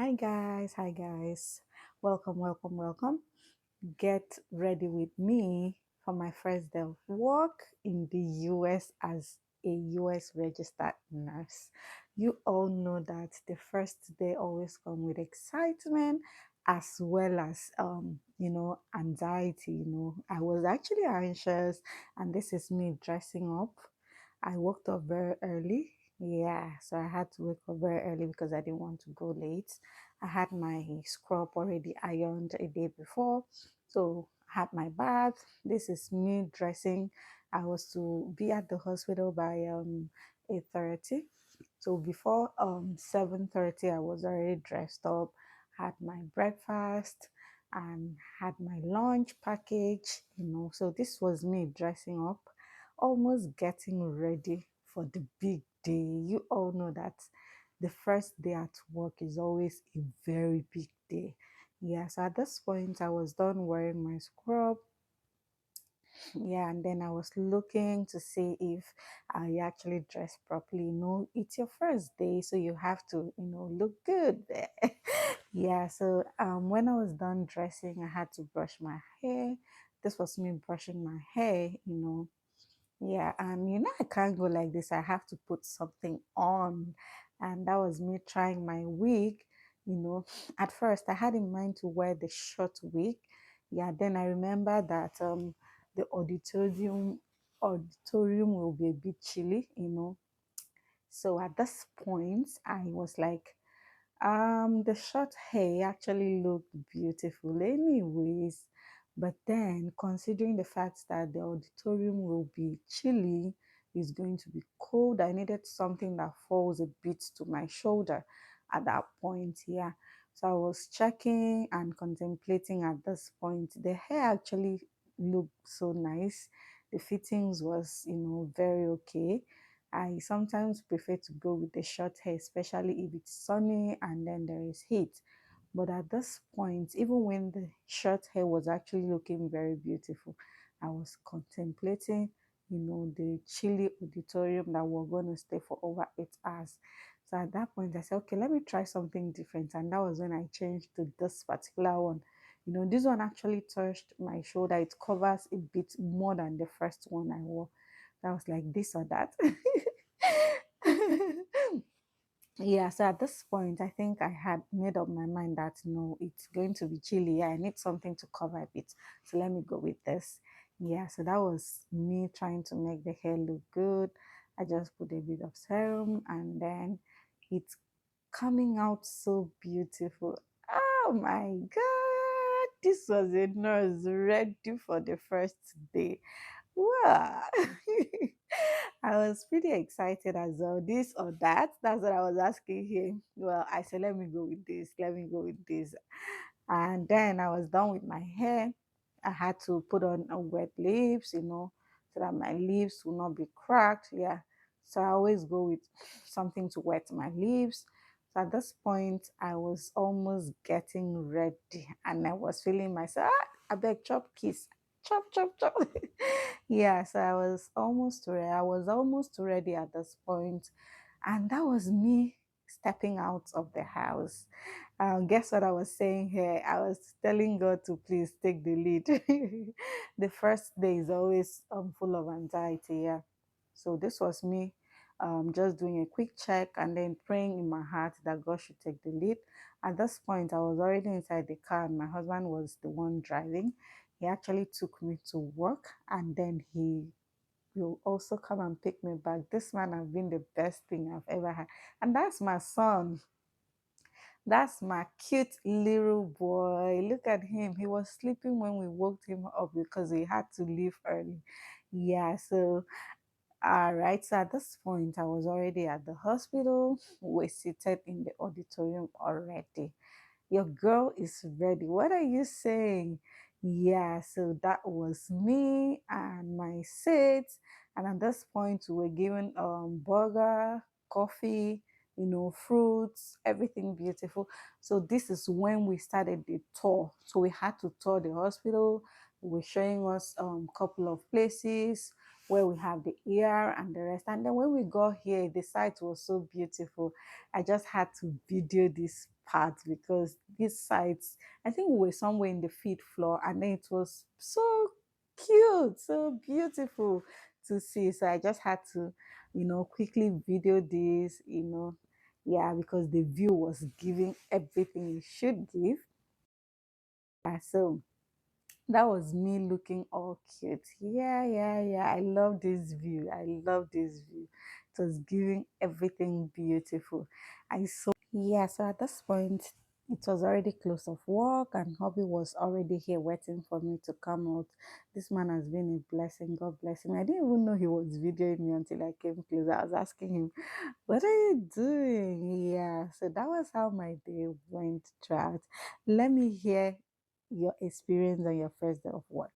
Hi guys. Welcome, welcome, welcome. Get ready with me for my first day of work in the US as a US registered nurse. You all know that the first day always come with excitement as well as anxiety. I was actually anxious, and this is me dressing up. I woke up very early. Yeah, so I had to wake up very early because I didn't want to go late. I had my scrub already ironed a day before, so I had my bath. This is me dressing. I was to be at the hospital by 8:30. So before 7:30, I was already dressed up, had my breakfast, and had my lunch package. So this was me dressing up, almost getting ready for the big day. You all know that the first day at work is always a very big day. Yeah, so at this point, I was done wearing my scrub. Yeah, and then I was looking to see if I actually dressed properly. It's your first day, so you have to, look good there. Yeah, so when I was done dressing, I had to brush my hair. This was me brushing my hair. Yeah, and I can't go like this. I have to put something on. And that was me trying my wig. You know, at first I had in mind to wear the short wig. Yeah, then I remember that the auditorium will be a bit chilly. So at this point I was like, the short hair actually looked beautiful, anyways. But then, considering the fact that the auditorium will be chilly, it's going to be cold, I needed something that falls a bit to my shoulder at that point. Yeah. So I was checking and contemplating at this point. The hair actually looked so nice. The fittings was, very okay. I sometimes prefer to go with the short hair, especially if it's sunny and then there is heat. But at this point, even when the short hair was actually looking very beautiful, I was contemplating, the chilly auditorium that we're going to stay for over 8 hours. So at that point, I said, okay, let me try something different. And that was when I changed to this particular one. This one actually touched my shoulder. It covers a bit more than the first one I wore. I was like, this or that. Yeah, so at this point, I think I had made up my mind that no, it's going to be chilly. Yeah, I need something to cover a bit. So let me go with this. Yeah, so that was me trying to make the hair look good. I just put a bit of serum and then it's coming out so beautiful. Oh my God, this was a nurse ready for the first day. Wow. I was pretty excited as well. This or that. That's what I was asking him. Well, I said, let me go with this. Let me go with this. And then I was done with my hair. I had to put on a wet lips, so that my lips will not be cracked. Yeah. So I always go with something to wet my lips. So at this point, I was almost getting ready and I was feeling myself, I beg chop kiss. Chop, chop, chop. Yeah, so I was almost ready at this point, and that was me stepping out of the house. Guess what I was saying here? I was telling God to please take the lead. The first day is always full of anxiety. Yeah. So this was me just doing a quick check and then praying in my heart that God should take the lead. At this point, I was already inside the car and my husband was the one driving. He actually took me to work and then he will also come and pick me back. This man has been the best thing I've ever had. And that's my son. That's my cute little boy. Look at him. He was sleeping when we woke him up because we had to leave early. Yeah, so all right. So at this point, I was already at the hospital. We're seated in the auditorium already. Your girl is ready. What are you saying? Yeah, so that was me and my seat. And at this point, we were given burger, coffee, fruits, everything beautiful. So this is when we started the tour. So we had to tour the hospital. They were showing us couple of places where we have the ear and the rest. And then when we got here, the site was so beautiful. I just had to video this part because these sites, I think we were somewhere in the feed floor, and then it was so cute, so beautiful to see. So I just had to, quickly video this, yeah, because the view was giving everything it should give. Yeah, so that was me looking all cute. Yeah, yeah, yeah. I love this view. I love this view. It was giving everything beautiful. I saw, yeah, so at this point, it was already close of work, and hubby was already here waiting for me to come out. This man has been a blessing. God bless him. I didn't even know he was videoing me until I came close. I was asking him, what are you doing? Yeah, so that was how my day went throughout. Let me hear your experience on your first day of work.